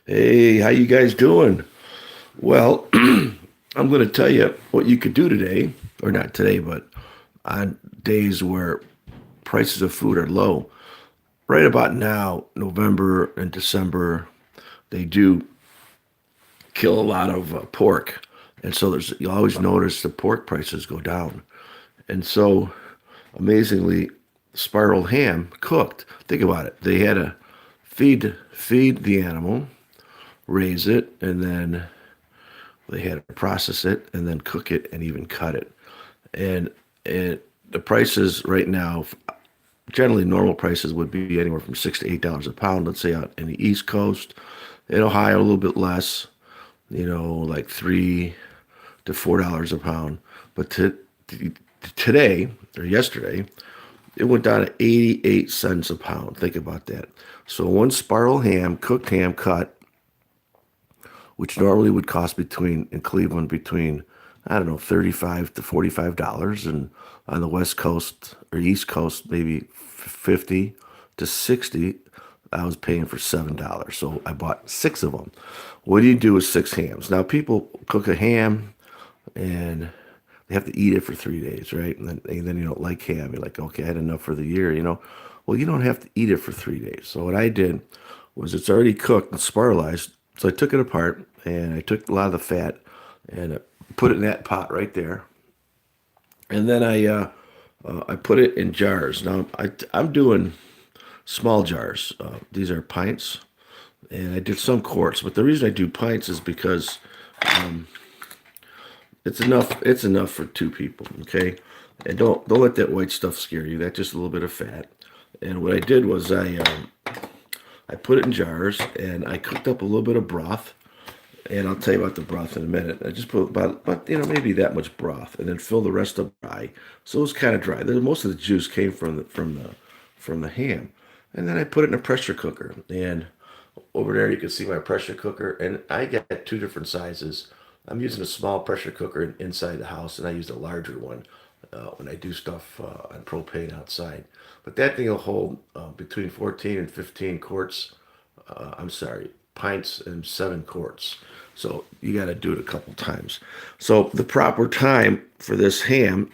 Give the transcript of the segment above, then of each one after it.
Hey, how you guys doing? Well, I'm going to tell you what you could do today, or not today, but on days where prices of food are low. Right about now, November and December, they do kill a lot of pork, and so you always notice the pork prices go down. And so, amazingly, spiral ham cooked. Think about it. They had to feed the animal, raise it, and then they had to process it and then cook it and even cut it. And the prices right now, generally normal prices would be anywhere from $6 to $8 a pound. Let's say out in the East Coast, in Ohio, a little bit less. Like $3 to $4 a pound. But today or yesterday, it went down to 88 cents a pound. Think about that. So one spiral ham, cooked ham cut, which normally would cost in Cleveland between, I don't know, $35 to $45, and on the West Coast or East Coast, maybe 50 to 60. I was paying for $7. So I bought six of them. What do you do with six hams? Now people cook a ham and they have to eat it for 3 days, right? And then you don't like ham. You're like, okay, I had enough for the year. Well, you don't have to eat it for 3 days. So what I did was it's already cooked and spiralized. So I took it apart and I took a lot of the fat and I put it in that pot right there. And then I put it in jars. Now I'm doing small jars. These are pints, and I did some quarts. But the reason I do pints is because it's enough. It's enough for two people. Okay, and don't let that white stuff scare you. That's just a little bit of fat. And what I did was I put it in jars and I cooked up a little bit of broth. And I'll tell you about the broth in a minute. I just put about maybe that much broth, and then fill the rest up dry. So it was kind of dry. Most of the juice came from the ham, and then I put it in a pressure cooker. And over there you can see my pressure cooker, and I got two different sizes. I'm using a small pressure cooker inside the house, and I use a larger one when I do stuff on propane outside. But that thing will hold between 14 and 15 quarts. I'm sorry, pints and 7 quarts. So you got to do it a couple times. So the proper time for this ham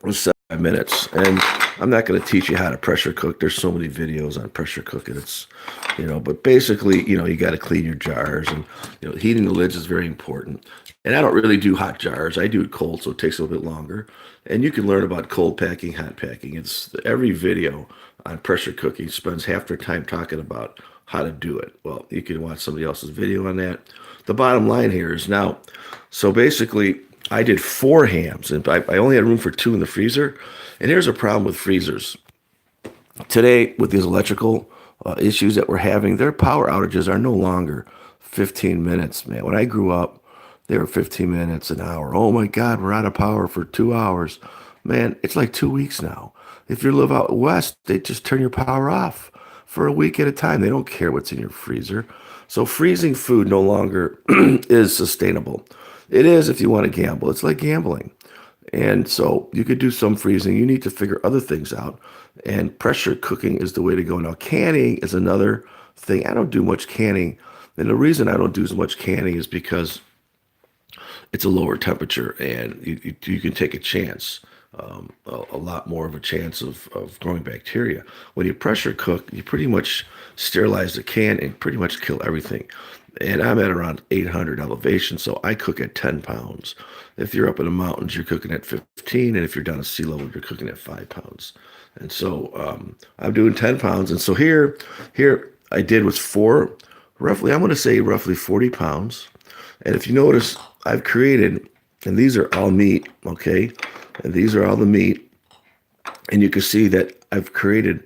was 7 minutes. And I'm not going to teach you how to pressure cook. There's so many videos on pressure cooking. But basically, you got to clean your jars, and, heating the lids is very important. And I don't really do hot jars. I do it cold, so it takes a little bit longer. And you can learn about cold packing, hot packing. It's every video on pressure cooking spends half their time talking about how to do it. Well, you can watch somebody else's video on that. The bottom line here is now, so basically, I did four hams, and I only had room for two in the freezer. And here's a problem with freezers. Today, with these electrical issues that we're having, their power outages are no longer 15 minutes, man. When I grew up, they were 15 minutes, an hour. Oh my God, we're out of power for 2 hours. Man, it's like 2 weeks now. If you live out west, they just turn your power off for a week at a time. They don't care what's in your freezer. So freezing food no longer is sustainable. It is if you want to gamble. It's like gambling. And so you could do some freezing. You need to figure other things out. And pressure cooking is the way to go. Now, canning is another thing. I don't do much canning. And the reason I don't do as much canning is because it's a lower temperature and you can take a chance, a lot more of a chance of growing bacteria. When you pressure cook, you pretty much sterilize the can and pretty much kill everything. And I'm at around 800 elevation, so I cook at 10 pounds. If you're up in the mountains, you're cooking at 15, and if you're down at sea level, you're cooking at 5 pounds. And so I'm doing 10 pounds. And so here I did was I'm going to say roughly 40 pounds. And if you notice, I've created, and these are all meat, okay? And these are all the meat. And you can see that I've created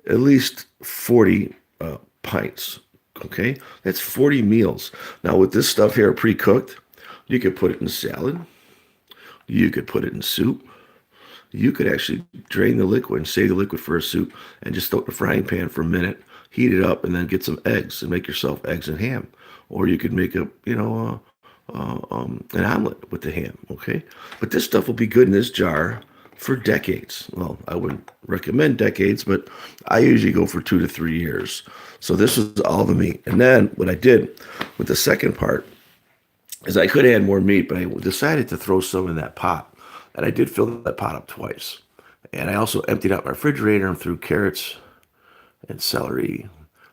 at least 40 pints, okay? That's 40 meals. Now, with this stuff here pre-cooked, you could put it in salad. You could put it in soup. You could actually drain the liquid and save the liquid for a soup and just throw it in the frying pan for a minute, heat it up, and then get some eggs and make yourself eggs and ham. Or you could make an omelet with the ham, okay? But this stuff will be good in this jar for decades. Well, I wouldn't recommend decades, but I usually go for 2 to 3 years. So this was all the meat. And then what I did with the second part is I could add more meat, but I decided to throw some in that pot. And I did fill that pot up twice. And I also emptied out my refrigerator and threw carrots and celery.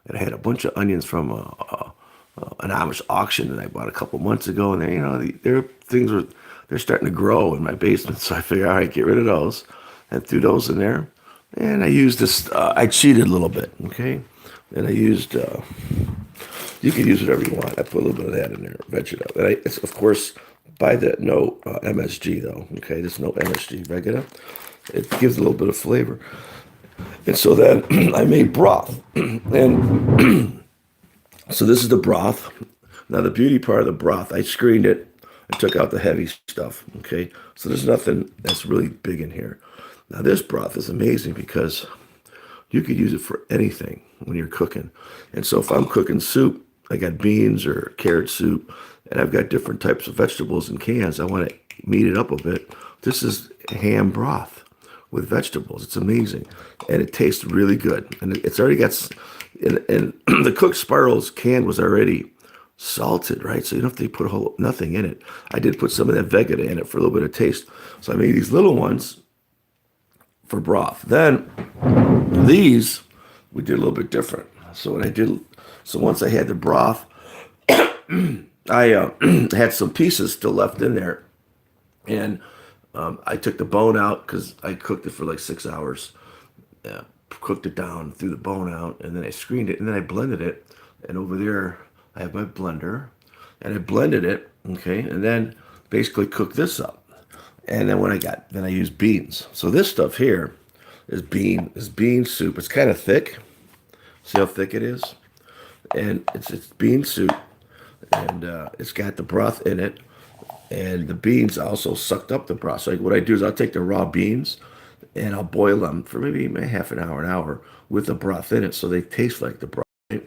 And I had a bunch of onions from an Amish auction that I bought a couple months ago. And they, their things were they're starting to grow in my basement. So I figured, all right, get rid of those, and threw those in there. And I used this. I cheated a little bit, okay. And I used. You can use whatever you want. I put a little bit of that in there, veg it up. And it's of course by the no MSG though. Okay, there's no MSG. Regular. It gives a little bit of flavor. And so then I made broth. And so this is the broth. Now the beauty part of the broth, I screened it. I took out the heavy stuff. Okay. So there's nothing that's really big in here. Now this broth is amazing because you could use it for anything when you're cooking. And so if I'm cooking soup, I got beans or carrot soup, and I've got different types of vegetables in cans. I want to meat it up a bit. This is ham broth with vegetables. It's amazing. And it tastes really good. And it's already got, and the cooked sparrows can was already salted, right? So you don't have to put nothing in it. I did put some of that Vegeta in it for a little bit of taste. So I made these little ones for broth. Then these, we did a little bit different. So what I did, so once I had the broth, I had some pieces still left in there. And I took the bone out because I cooked it for like 6 hours. Cooked it down, threw the bone out, and then I screened it, and then I blended it. And over there, I have my blender, and I blended it, okay, and then basically cooked this up. And then then I used beans. So this stuff here is bean soup. It's kind of thick. See how thick it is? And it's bean soup, and it's got the broth in it. And the beans also sucked up the broth. So what I do is I'll take the raw beans and I'll boil them for maybe half an hour with the broth in it so they taste like the broth. Right?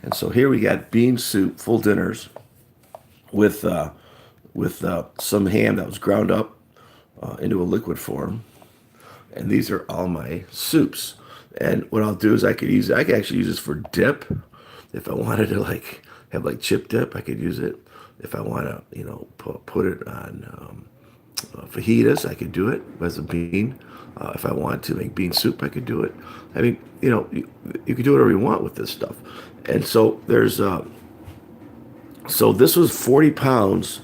And so here we got bean soup, full dinners with some ham that was ground up into a liquid form. And these are all my soups. And what I'll do is I could actually use this for dip. If I wanted to have chip dip, I could use it. If I want to, put it on fajitas, I could do it as a bean. If I wanted to make bean soup, I could do it. I mean, you could do whatever you want with this stuff. And so so this was 40 pounds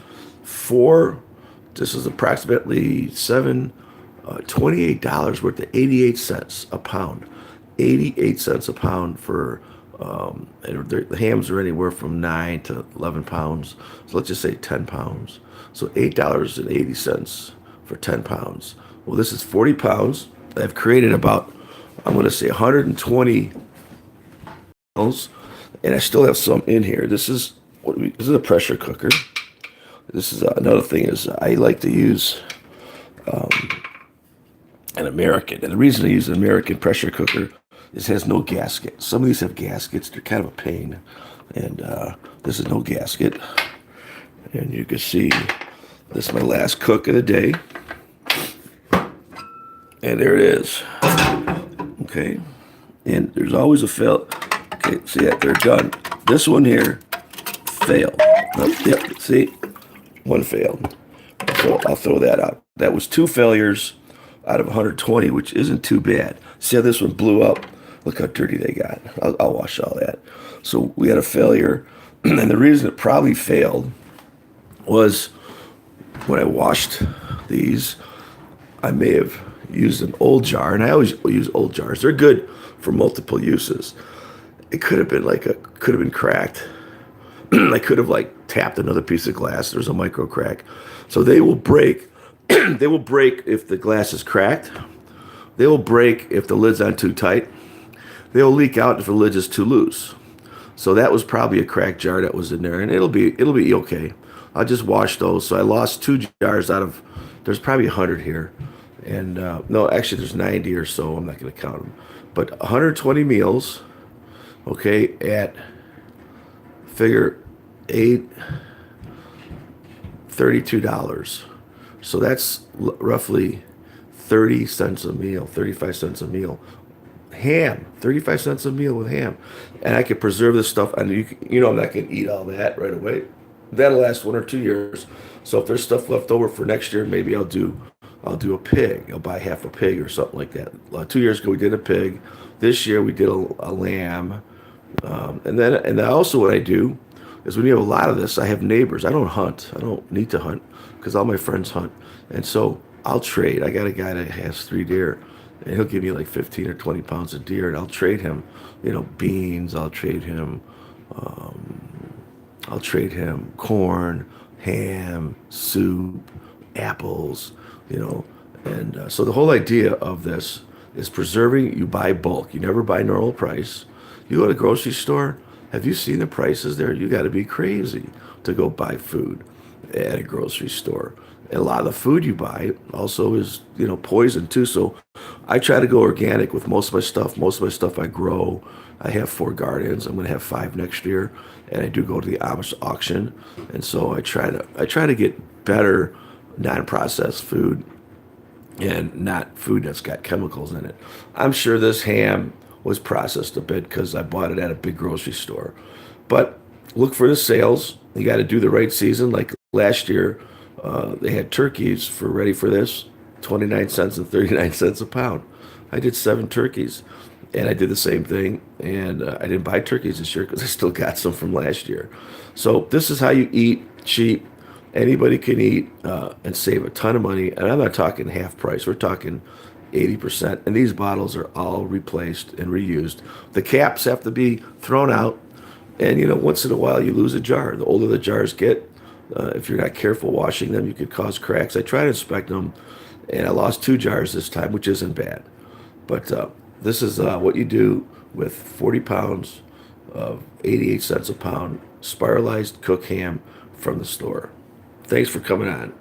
this is approximately $28 worth of 88 cents a pound. 88 cents a pound for, and the hams are anywhere from 9 to 11 pounds. So let's just say 10 pounds. So $8.80 for 10 pounds. Well, this is 40 pounds. I've created about, I'm going to say 120 pounds, and I still have some in here. This is a pressure cooker. This is another thing is I like to use an American. And the reason I use an American pressure cooker is it has no gasket. Some of these have gaskets. They're kind of a pain. And this is no gasket. And you can see this is my last cook of the day. And there it is. Okay. And there's always a fail. Okay, see that? They're done. This one here failed. Oh, yep, see? One failed. So I'll throw that out. That was 2 failures out of 120, which isn't too bad. See how this one blew up? Look how dirty they got. I'll wash all that. So we had a failure. And the reason it probably failed was when I washed these, I may have used an old jar, and I always use old jars. They're good for multiple uses. It could have been cracked. I could have tapped another piece of glass. There's a micro crack. So they will break. They will break if the glass is cracked. They will break if the lid's on too tight. They will leak out if the lid is too loose. So that was probably a cracked jar that was in there, and it'll be okay. I'll just wash those. So I lost 2 jars out of, there's probably 100 here. And no, actually there's 90 or so. I'm not going to count them. But 120 meals, okay, at figure $32. So that's roughly 30 cents a meal, 35 cents a meal. Ham, 35 cents a meal with ham. And I could preserve this stuff. And I'm not going to eat all that right away. That'll last 1 or 2 years. So if there's stuff left over for next year, maybe I'll do a pig. I'll buy half a pig or something like that. 2 years ago we did a pig. This year we did a lamb. And then also what I do is when you have a lot of this, I have neighbors. I don't hunt. I don't need to hunt because all my friends hunt. And so I'll trade. I got a guy that has 3 deer, and he'll give me like 15 or 20 pounds of deer, and I'll trade him, beans. I'll trade him corn, ham, soup, apples, so the whole idea of this is preserving. You buy bulk. You never buy normal price. You go to the grocery store. Have you seen the prices there? You got to be crazy to go buy food at a grocery store. And a lot of the food you buy also is, poison too. So I try to go organic with most of my stuff. Most of my stuff I grow. I have 4 gardens. I'm going to have 5 next year, and I do go to the Amish auction. And so I try to get better non-processed food and not food that's got chemicals in it. I'm sure this ham was processed a bit because I bought it at a big grocery store. But look for the sales. You got to do the right season. Like last year, they had turkeys for ready for this, 29 cents and 39 cents a pound. I did 7 turkeys, and I did the same thing. And I didn't buy turkeys this year because I still got some from last year. So this is how you eat cheap. Anybody can eat and save a ton of money. And I'm not talking half price. We're talking 80%. And these bottles are all replaced and reused. The caps have to be thrown out. And, once in a while you lose a jar. The older the jars get, if you're not careful washing them, you could cause cracks. I try to inspect them, and I lost 2 jars this time, which isn't bad. But this is what you do with 40 pounds of 88 cents a pound spiralized cooked ham from the store. Thanks for coming on.